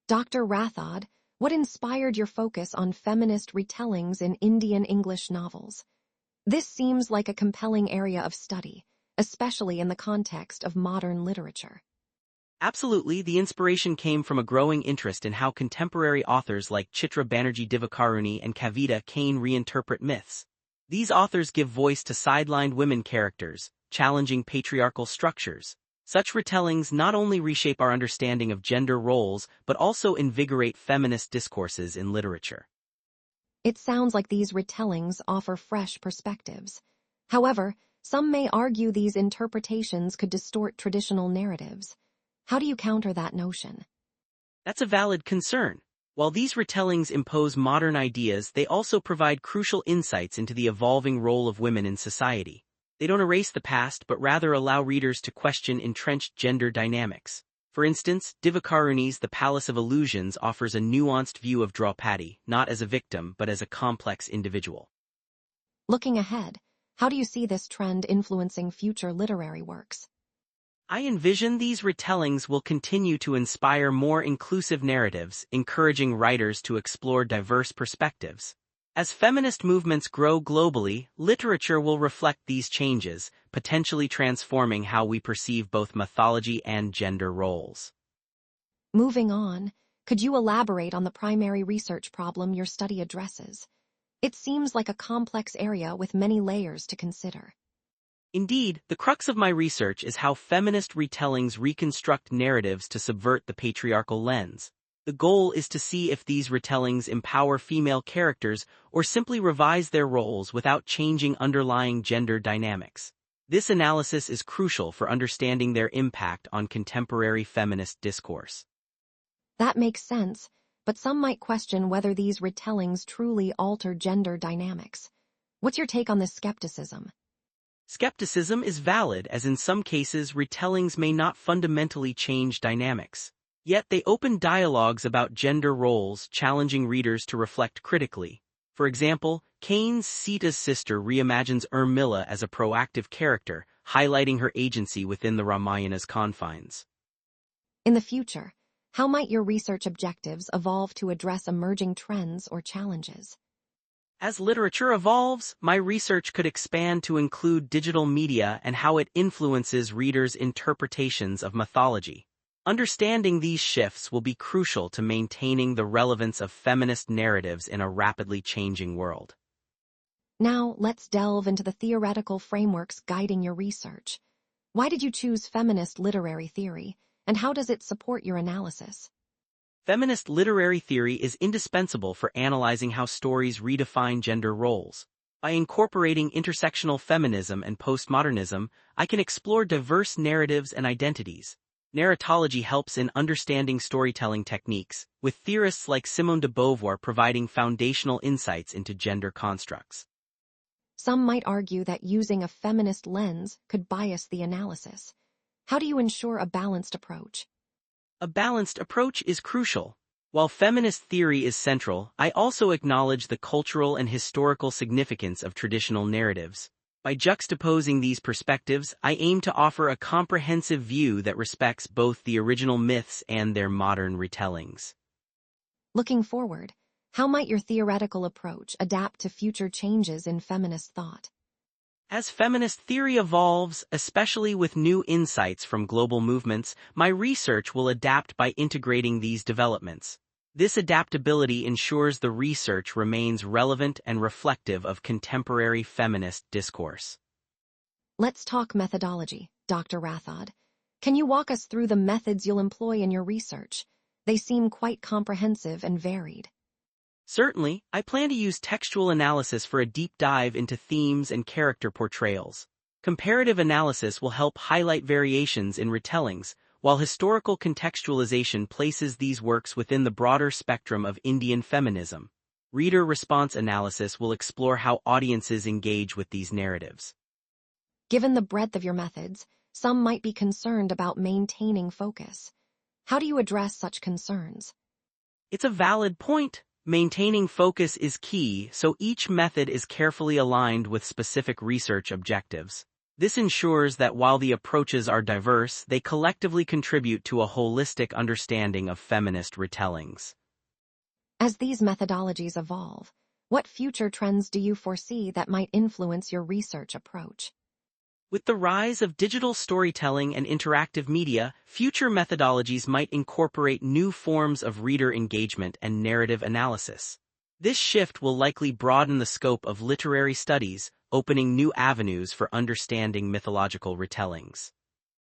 Dr. Rathod, what inspired your focus on feminist retellings in Indian English novels? This seems like a compelling area of study, especially in the context of modern literature. Absolutely, the inspiration came from a growing interest in how contemporary authors like Chitra Banerjee Divakaruni and Kavita Kane reinterpret myths. These authors give voice to sidelined women characters, challenging patriarchal structures. Such retellings not only reshape our understanding of gender roles but also invigorate feminist discourses in literature. It sounds like these retellings offer fresh perspectives. However, some may argue these interpretations could distort traditional narratives. How do you counter that notion? That's a valid concern. While these retellings impose modern ideas, they also provide crucial insights into the evolving role of women in society. They don't erase the past but rather allow readers to question entrenched gender dynamics. For instance, Divakaruni's The Palace of Illusions offers a nuanced view of Draupadi, not as a victim but as a complex individual. Looking ahead, how do you see this trend influencing future literary works? I envision these retellings will continue to inspire more inclusive narratives, encouraging writers to explore diverse perspectives. As feminist movements grow globally, literature will reflect these changes, potentially transforming how we perceive both mythology and gender roles. Moving on, could you elaborate on the primary research problem your study addresses? It seems like a complex area with many layers to consider. Indeed, the crux of my research is how feminist retellings reconstruct narratives to subvert the patriarchal lens. The goal is to see if these retellings empower female characters or simply revise their roles without changing underlying gender dynamics. This analysis is crucial for understanding their impact on contemporary feminist discourse. That makes sense, but some might question whether these retellings truly alter gender dynamics. What's your take on this skepticism? Skepticism is valid, as in some cases retellings may not fundamentally change dynamics. Yet they open dialogues about gender roles, challenging readers to reflect critically. For example, Kane's Sita's sister reimagines Urmila as a proactive character, highlighting her agency within the Ramayana's confines. In the future, how might your research objectives evolve to address emerging trends or challenges? As literature evolves, my research could expand to include digital media and how it influences readers' interpretations of mythology. Understanding these shifts will be crucial to maintaining the relevance of feminist narratives in a rapidly changing world. Now, let's delve into the theoretical frameworks guiding your research. Why did you choose feminist literary theory, and how does it support your analysis? Feminist literary theory is indispensable for analyzing how stories redefine gender roles. By incorporating intersectional feminism and postmodernism, I can explore diverse narratives and identities. Narratology helps in understanding storytelling techniques, with theorists like Simone de Beauvoir providing foundational insights into gender constructs. Some might argue that using a feminist lens could bias the analysis. How do you ensure a balanced approach? A balanced approach is crucial. While feminist theory is central, I also acknowledge the cultural and historical significance of traditional narratives. By juxtaposing these perspectives, I aim to offer a comprehensive view that respects both the original myths and their modern retellings. Looking forward, how might your theoretical approach adapt to future changes in feminist thought? As feminist theory evolves, especially with new insights from global movements, my research will adapt by integrating these developments. This adaptability ensures the research remains relevant and reflective of contemporary feminist discourse. Let's talk methodology, Dr. Rathod. Can you walk us through the methods you'll employ in your research? They seem quite comprehensive and varied. Certainly, I plan to use textual analysis for a deep dive into themes and character portrayals. Comparative analysis will help highlight variations in retellings, while historical contextualization places these works within the broader spectrum of Indian feminism. Reader response analysis will explore how audiences engage with these narratives. Given the breadth of your methods, some might be concerned about maintaining focus. How do you address such concerns? It's a valid point. Maintaining focus is key, so each method is carefully aligned with specific research objectives. This ensures that while the approaches are diverse, they collectively contribute to a holistic understanding of feminist retellings. As these methodologies evolve, what future trends do you foresee that might influence your research approach? With the rise of digital storytelling and interactive media, future methodologies might incorporate new forms of reader engagement and narrative analysis. This shift will likely broaden the scope of literary studies, opening new avenues for understanding mythological retellings.